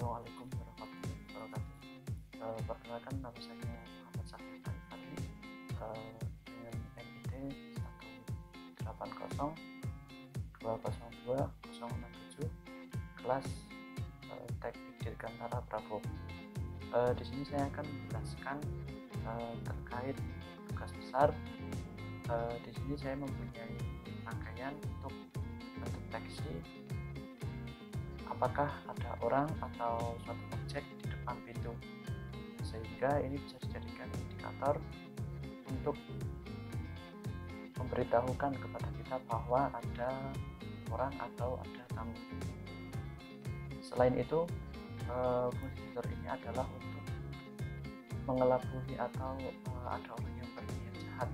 Assalamualaikum warahmatullahi wabarakatuh. Perkenalkan, nama saya Muhammad Safir Alifandi dengan NID 18020202067 kelas Teknik Dirgantara Bravo. Di sini saya akan menjelaskan terkait tugas besar. Di sini saya mempunyai rangkaian untuk mendeteksi apakah ada orang atau suatu objek di depan pintu, sehingga ini bisa dijadikan indikator untuk memberitahukan kepada kita bahwa ada orang atau ada tamu. Selain itu, fungsi sensor ini adalah untuk mengelabui atau ada orang yang berniat jahat,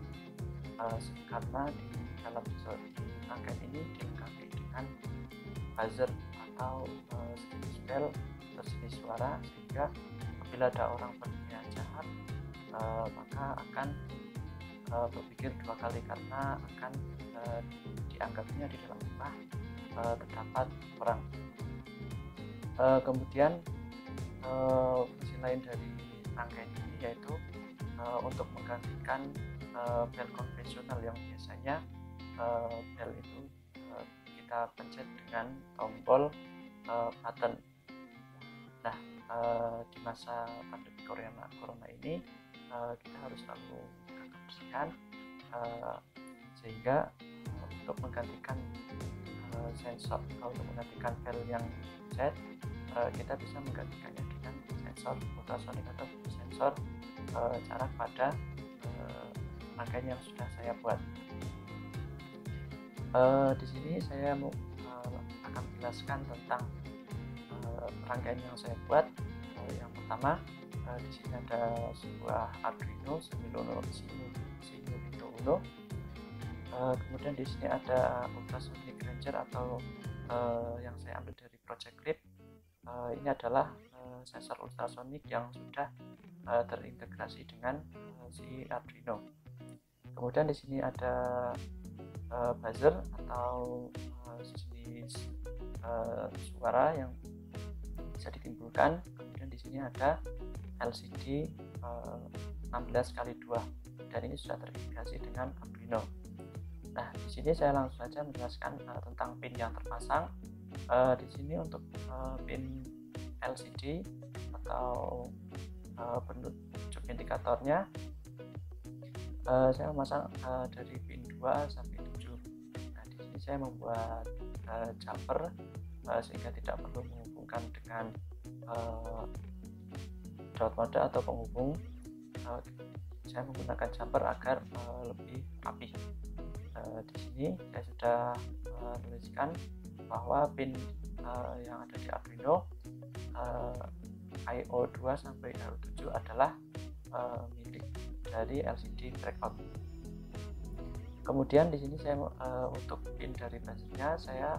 karena di dalam sensor rangkaian ini dilengkapi dengan buzzer atau sejenis bel bersenis suara, sehingga apabila ada orang berniat jahat maka akan berpikir dua kali karena akan dianggapnya di dalam rumah terdapat orang. Kemudian fungsi lain dari rangkaian ini yaitu untuk menggantikan bel konvensional yang biasanya bel itu kita pencet dengan tombol button. Nah, di masa pandemi corona ini kita harus selalu menjaga kebersihan, sehingga untuk menggantikan sensor untuk menggantikan bel yang pencet, kita bisa menggantikannya dengan sensor ultrasonik atau sensor jarak pada rangkaian yang sudah saya buat. Di sini saya akan menjelaskan tentang rangkaian yang saya buat. Yang pertama, di sini ada sebuah Arduino Semiluno Uno. Kemudian di sini ada Ultrasonic Ranger atau yang saya ambil dari Project Clip. Ini adalah sensor ultrasonik yang sudah terintegrasi dengan si Arduino. Kemudian di sini ada buzzer atau sejenis suara yang bisa ditimbulkan. Kemudian di sini ada LCD 16x2 dan ini sudah terintegrasi dengan Arduino. Nah, di sini saya langsung saja menjelaskan tentang pin yang terpasang. Di sini untuk pin LCD atau petunjuk indikatornya, saya memasang dari pin 2 sampai 7. Nah, di sini saya membuat jumper sehingga tidak perlu menghubungkan dengan dot mode atau penghubung. Saya menggunakan jumper agar lebih rapi. Di sini saya sudah menuliskan bahwa pin yang ada di Arduino IO2 sampai IO7 adalah milik dari LCD breakout. Kemudian di sini saya untuk pin dari buzzernya saya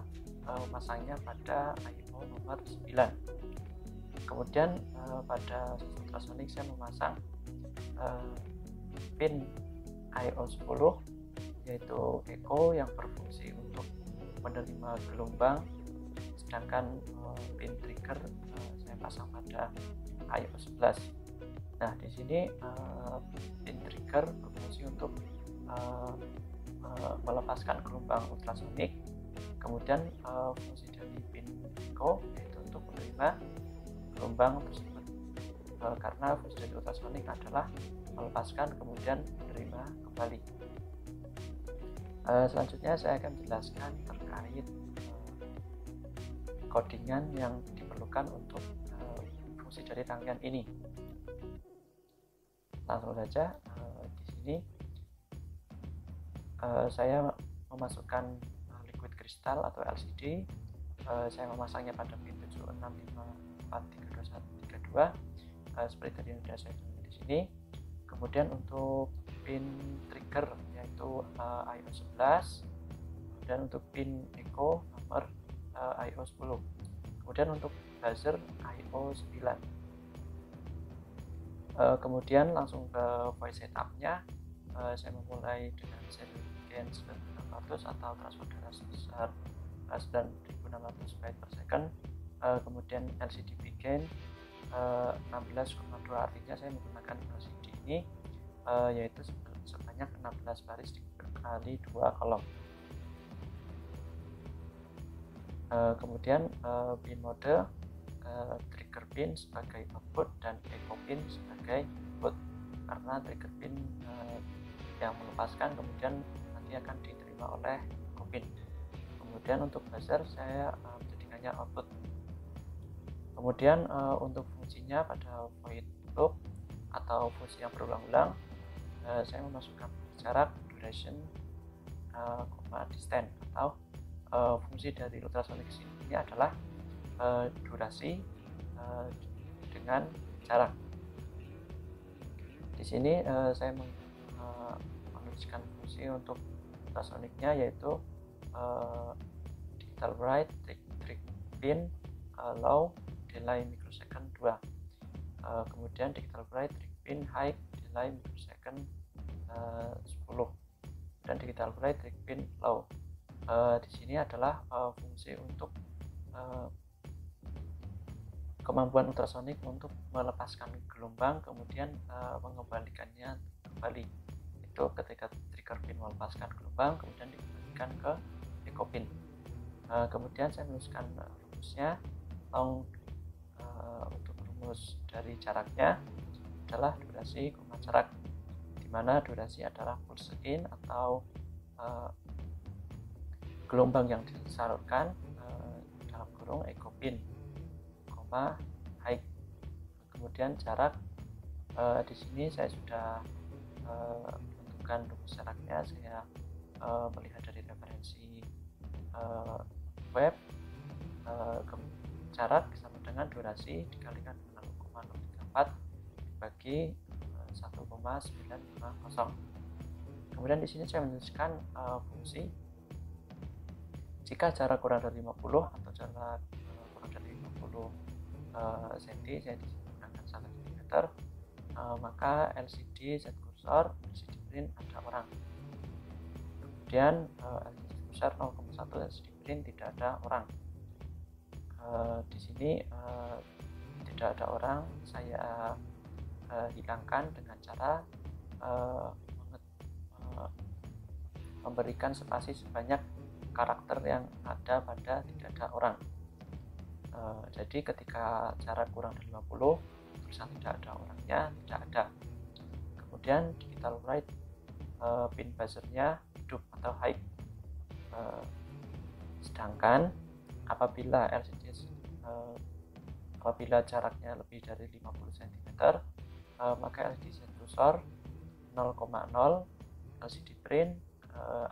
memasangnya pada IO nomor 9. Kemudian pada ultrasonic saya memasang pin IO 10 yaitu echo yang berfungsi untuk menerima gelombang, sedangkan pin trigger saya pasang pada IO 11. Nah, di sini pin trigger berfungsi untuk melepaskan gelombang ultrasonik. Kemudian fungsi dari pin echo yaitu untuk menerima gelombang tersebut, karena fungsi dari ultrasonik adalah melepaskan kemudian menerima kembali. Selanjutnya saya akan menjelaskan terkait codingan yang diperlukan untuk fungsi dari rangkaian ini. Langsung saja, di sini saya memasukkan liquid crystal atau LCD. Saya memasangnya pada pin 765432 seperti tadi yang sudah saya tulis di sini. Kemudian untuk pin trigger yaitu IO 11 dan untuk pin echo nomor IO 10. Kemudian untuk buzzer IO 9. Kemudian langsung ke voice setupnya. Saya memulai dengan seri gen 9600 atau transfer darah sebesar 9600 byte per second. kemudian LCD begin 16,2, artinya saya menggunakan LCD ini yaitu sebanyak 16 baris dikali 2 kolom. Kemudian pin mode, trigger pin sebagai output dan echo pin sebagai input, karena trigger pin yang melepaskan kemudian nanti akan diterima oleh echo pin. Kemudian untuk buzzer saya menjadikannya output. Kemudian untuk fungsinya pada void loop atau fungsi yang berulang-ulang, saya memasukkan jarak, duration, distance, atau fungsi dari ultrasonic ini adalah durasi dengan jarak. Di sini saya menuliskan fungsi untuk ultrasonicnya, yaitu digital write, trig pin, low, delay microsecond 2, kemudian digital write, trig pin, high, delay microsecond 10, dan digital write, trig pin, low. Di sini adalah fungsi untuk kemampuan ultrasonik untuk melepaskan gelombang kemudian mengembalikannya kembali. Itu ketika trigger pin melepaskan gelombang kemudian dikembalikan ke echo pin. Kemudian saya menuliskan rumusnya. Untuk rumus dari jaraknya adalah durasi, jarak, di mana durasi adalah pulse in atau gelombang yang disalurkan dalam kurung echo pin, high. Kemudian jarak, di sini saya sudah menentukan rumus jaraknya. Saya melihat dari referensi web. Jarak sama dengan durasi dikalikan dengan 0,034 dibagi 1,950. Kemudian di sini saya menuliskan fungsi jika jarak kurang dari 50 atau jarak kurang dari 50 cm, saya menggunakan 1 cm, maka LCD Z cursor, LCD print ada orang. Kemudian LCD cursor 0,1, LCD print tidak ada orang. Di sini tidak ada orang, saya hilangkan dengan cara memberikan spasi sebanyak karakter yang ada pada tidak ada orang. Jadi ketika jarak kurang dari 50, tulisan tidak ada orangnya tidak ada. Kemudian digital write, pin buzzernya hidup atau high. Sedangkan apabila jaraknya lebih dari 50 cm, maka LCD cursor 0,0, LCD print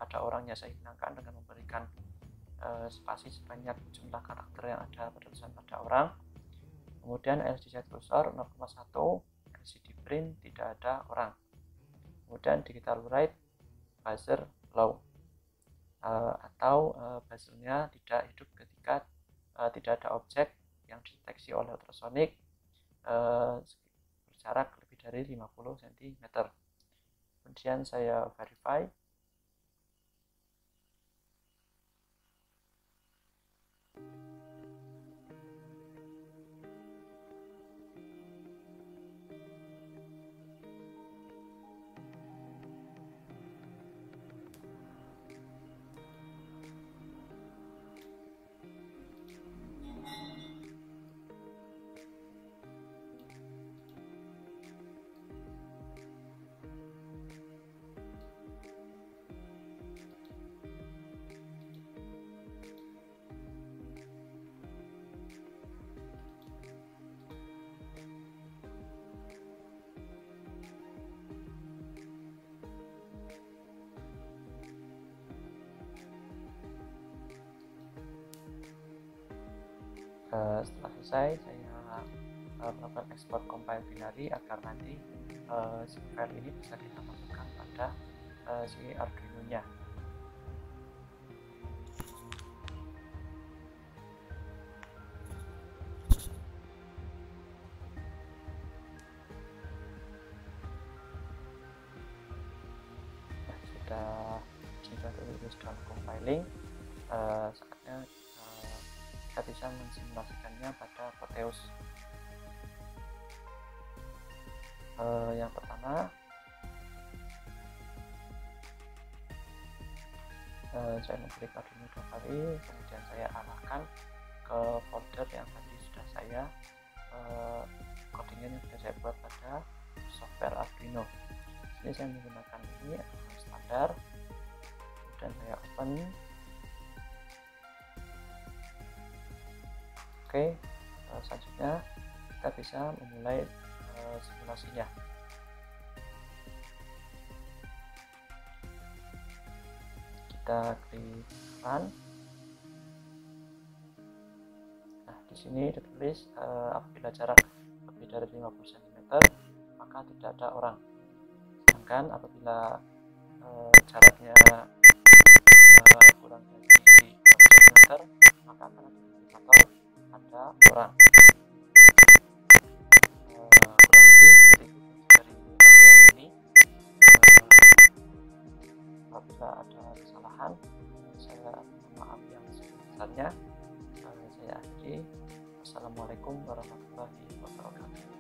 ada orangnya saya hilangkan dengan memberikan spasi sebanyak jumlah karakter yang ada pada tulisan pada orang. Kemudian LCD cursor 0,1, LCD print tidak ada orang. Kemudian digital write, buzzer low, atau buzzernya tidak hidup ketika tidak ada objek yang dideteksi oleh ultrasonik berjarak lebih dari 50 cm. Kemudian saya verify. Setelah selesai, saya melakukan ekspor compile binary agar nanti si file ini bisa kita masukkan pada si Arduino nya. Sudah lulus dalam compiling, saatnya kita kita bisa mensimulasikannya pada Proteus. Yang pertama, saya mengklik Arduino 2 kali, kemudian saya arahkan ke folder yang tadi sudah saya codingan yang sudah saya buat pada software Arduino. Ini saya menggunakan ini standar, kemudian saya open. Oke, selanjutnya kita bisa memulai simulasinya. Kita klik run. Nah, di sini ditulis apabila jarak lebih dari 50 cm maka tidak ada orang. Sedangkan apabila jaraknya kurang dari 20 cm maka akan ada indikator ada orang. Kurang lebih seperti itu dari rangkaian ini. Apabila ada kesalahan, saya mohon maaf yang sebesar-besarnya. Saya akhiri. Wassalamualaikum warahmatullahi wabarakatuh.